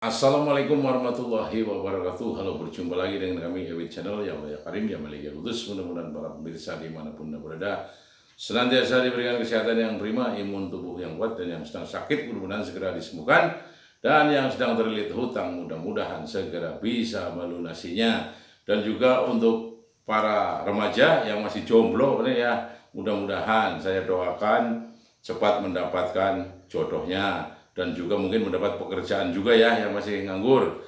Assalamualaikum warahmatullahi wabarakatuh. Halo, berjumpa lagi dengan kami Ewit Channel yang mulia karim, yang mulia kudus. Mudah-mudahan para pemirsa dimanapun Anda berada senantiasa diberikan kesehatan yang prima, imun tubuh yang kuat, dan yang sedang sakit mudah-mudahan segera disembuhkan, dan yang sedang terlilit hutang mudah-mudahan segera bisa melunasinya. Dan juga untuk para remaja yang masih jomblo ini ya, mudah-mudahan saya doakan cepat mendapatkan jodohnya, dan juga mungkin mendapat pekerjaan juga ya yang masih nganggur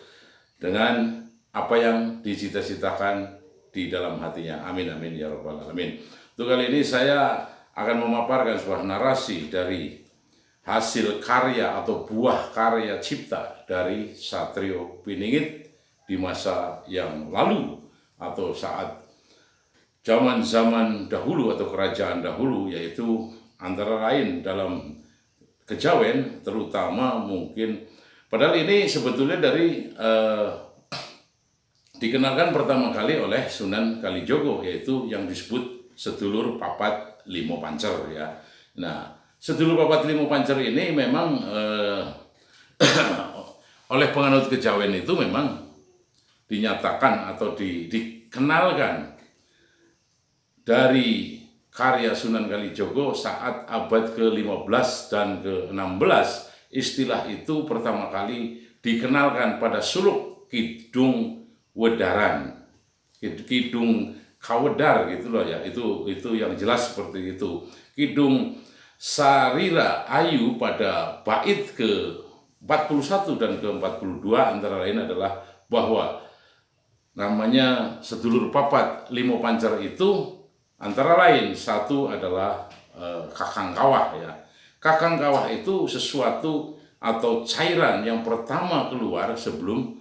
dengan apa yang dicita-citakan di dalam hatinya. Amin amin ya rabbal alamin. Untuk kali ini saya akan memaparkan sebuah narasi dari hasil karya atau buah karya cipta dari Satrio Piningit di masa yang lalu atau saat zaman-zaman dahulu atau kerajaan dahulu, yaitu antara lain dalam Kejawen, terutama mungkin padahal ini sebetulnya dari dikenalkan pertama kali oleh Sunan Kalijogo, yaitu yang disebut sedulur papat limo pancer ya. Nah, sedulur papat limo pancer ini memang oleh penganut Kejawen itu memang dinyatakan atau dikenalkan dari karya Sunan Kalijogo saat abad ke-15 dan ke-16. Istilah itu pertama kali dikenalkan pada suluk Kidung Wedaran, Kidung Kawedar gitu loh ya. Itu yang jelas seperti itu. Kidung Sarira Ayu pada bait ke-41 dan ke-42 antara lain adalah bahwa namanya sedulur papat limo pancer itu antara lain satu adalah kakang kawah ya. Kakang kawah itu sesuatu atau cairan yang pertama keluar sebelum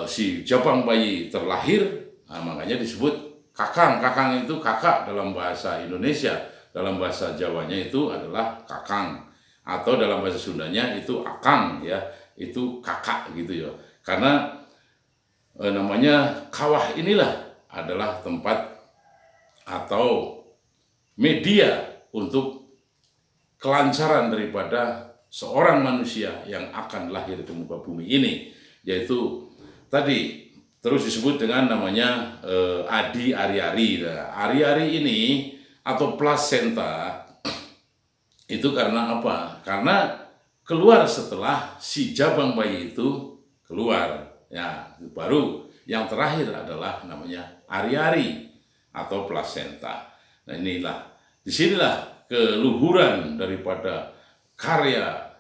si jabang bayi terlahir. Nah, makanya disebut kakang. Kakang itu kakak dalam bahasa Indonesia. Dalam bahasa Jawanya itu adalah kakang. Atau dalam bahasa Sundanya itu akang ya. Itu kakak gitu ya. Karena namanya kawah inilah adalah tempat atau media untuk kelancaran daripada seorang manusia yang akan lahir ke muka bumi ini, yaitu tadi terus disebut dengan namanya Adi Ari-Ari. Nah, Ari-Ari ini atau plasenta itu karena apa? Karena keluar setelah si jabang bayi itu keluar ya, baru yang terakhir adalah namanya Ari-Ari atau plasenta. Nah, disinilah keluhuran daripada karya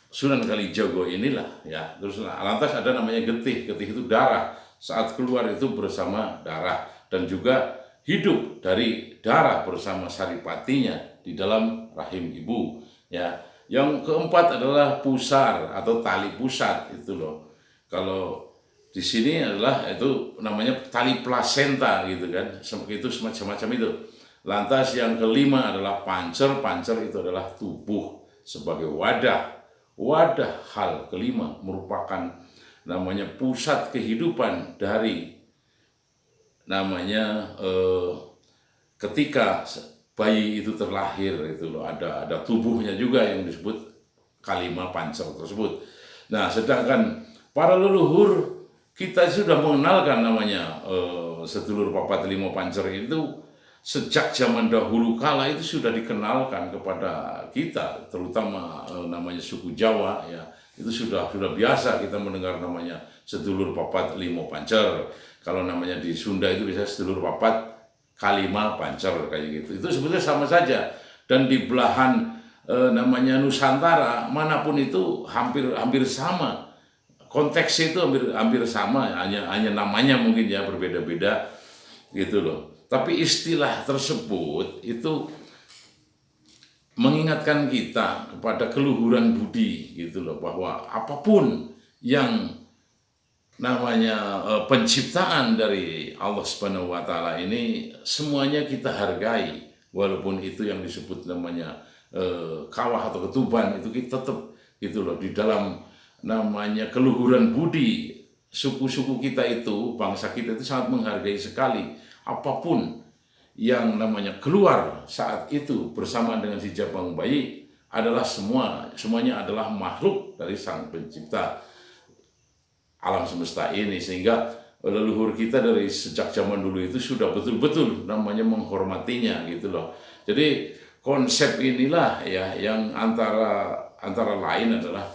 Sunan Kalijogo inilah ya. Terus lantas ada namanya getih. Getih itu darah. Saat keluar itu bersama darah, dan juga hidup dari darah bersama saripatinya di dalam rahim ibu ya. Yang keempat adalah pusar atau tali pusat itu loh. Kalau di sini adalah itu namanya tali plasenta gitu kan, itu semacam itu. Lantas yang kelima adalah pancer. Pancer itu adalah tubuh sebagai wadah hal kelima, merupakan namanya pusat kehidupan dari namanya ketika bayi itu terlahir itu loh, ada tubuhnya juga yang disebut kalima pancer tersebut. Nah, sedangkan para leluhur kita sudah mengenalkan namanya sedulur papat limo pancer itu sejak zaman dahulu kala, itu sudah dikenalkan kepada kita, terutama namanya suku Jawa ya. Itu sudah biasa kita mendengar namanya sedulur papat limo pancer. Kalau namanya di Sunda itu bisa sedulur papat kalima pancer kayak gitu. Itu sebetulnya sama saja. Dan di belahan namanya Nusantara manapun itu hampir sama. Konteksnya itu hampir sama, hanya namanya mungkin ya berbeda-beda gitu loh. Tapi istilah tersebut itu mengingatkan kita kepada keluhuran budi gitu loh, bahwa apapun yang namanya penciptaan dari Allah Subhanahu wa taala ini semuanya kita hargai, walaupun itu yang disebut namanya kawah atau ketuban, itu kita tetap gitu loh di dalam namanya keluhuran budi. Suku-suku kita itu, bangsa kita itu sangat menghargai sekali apapun yang namanya keluar saat itu bersama dengan si jabang bayi adalah semuanya adalah makhluk dari Sang Pencipta alam semesta ini, sehingga leluhur kita dari sejak zaman dulu itu sudah betul-betul namanya menghormatinya gitu loh. Jadi konsep inilah ya yang antara lain adalah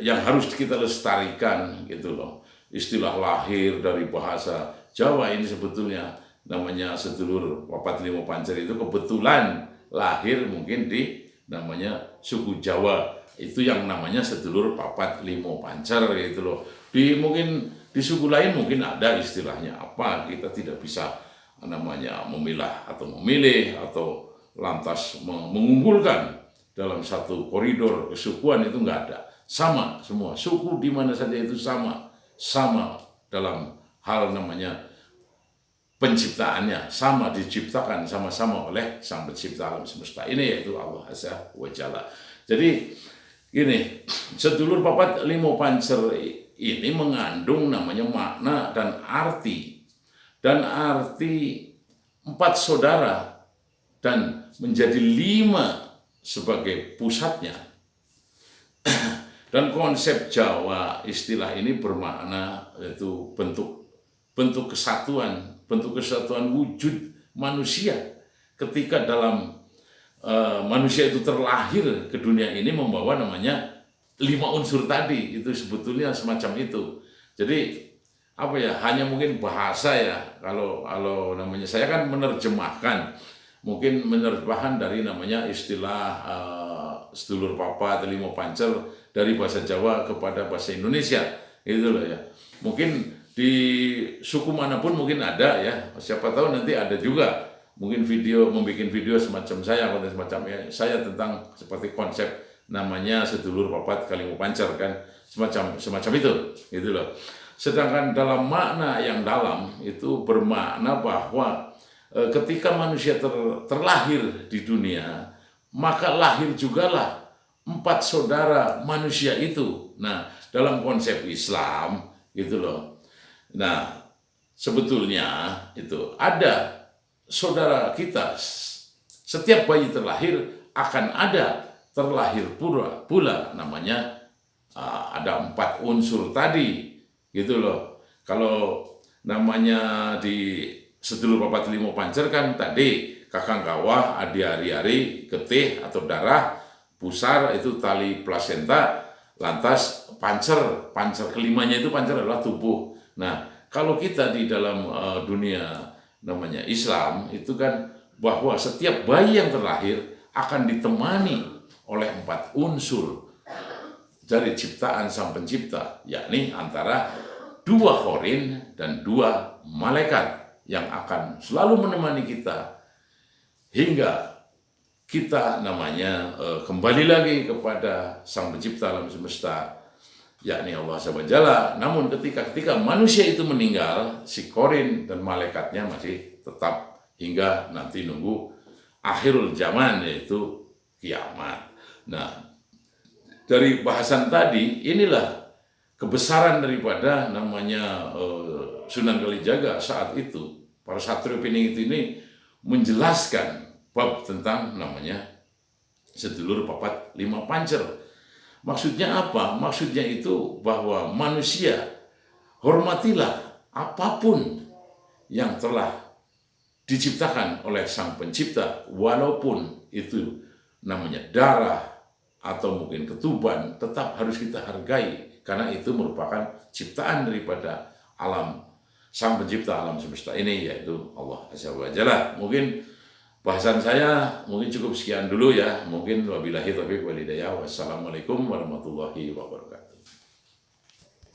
yang harus kita lestarikan gitu loh. Istilah lahir dari bahasa Jawa ini sebetulnya namanya sedulur papat limo pancer itu kebetulan lahir mungkin di namanya suku Jawa, itu yang namanya sedulur papat limo pancer gitu loh. Mungkin di suku lain mungkin ada istilahnya apa, kita tidak bisa namanya memilah atau memilih atau lantas mengunggulkan dalam satu koridor kesukuan, itu nggak ada. Sama semua suku di mana saja itu sama dalam hal namanya penciptaannya, sama diciptakan sama-sama oleh Sang Pencipta alam semesta ini, yaitu Allah Azza wa Jalla. Jadi gini, sedulur papat limo pancer ini mengandung namanya makna dan arti empat saudara dan menjadi 5 sebagai pusatnya. Dan konsep Jawa istilah ini bermakna yaitu bentuk kesatuan wujud manusia ketika dalam manusia itu terlahir ke dunia ini membawa namanya 5 unsur tadi, itu sebetulnya semacam itu. Jadi apa ya, hanya mungkin bahasa ya, kalau namanya saya kan menerjemahkan dari namanya istilah sedulur papat limo pancer dari bahasa Jawa kepada bahasa Indonesia gitu loh ya. Mungkin di suku manapun mungkin ada ya, siapa tahu nanti ada juga mungkin membuat video semacam konten semacam saya tentang seperti konsep namanya sedulur papat kalimo pancer kan, semacam itu gitu loh. Sedangkan dalam makna yang dalam itu bermakna bahwa ketika manusia terlahir di dunia, maka lahir jugalah 4 saudara manusia itu. Nah, dalam konsep Islam gitu loh. Nah, sebetulnya itu ada saudara kita, setiap bayi terlahir akan ada terlahir pula namanya ada 4 unsur tadi gitu loh. Kalau namanya di sedulur papat limo pancer kan tadi kakang kawah, adi ari-ari, getih atau darah, pusar itu tali plasenta, lantas pancer kelimanya itu pancer adalah tubuh. Nah, kalau kita di dalam dunia namanya Islam itu kan bahwa setiap bayi yang terlahir akan ditemani oleh 4 unsur dari ciptaan Sang Pencipta, yakni antara 2 khorin dan 2 malaikat yang akan selalu menemani kita hingga kita namanya kembali lagi kepada Sang Pencipta alam semesta, yakni Allah Azza wa Jalla. Namun ketika manusia itu meninggal, si korin dan malaikatnya masih tetap hingga nanti nunggu akhirul zaman, yaitu kiamat. Nah, dari bahasan tadi inilah kebesaran daripada namanya Sunan Kalijaga saat itu. Para satrio Piningit ini menjelaskan bab tentang namanya sedulur papat lima pancer. Maksudnya apa? Maksudnya itu bahwa manusia hormatilah apapun yang telah diciptakan oleh Sang Pencipta, walaupun itu namanya darah atau mungkin ketuban, tetap harus kita hargai karena itu merupakan ciptaan daripada alam Sang Pencipta alam semesta ini, yaitu Allah Azza wa Jalla. Mungkin bahasan saya mungkin cukup sekian dulu ya. Mungkin wabillahi taufiq wal hidayah. Wassalamualaikum warahmatullahi wabarakatuh.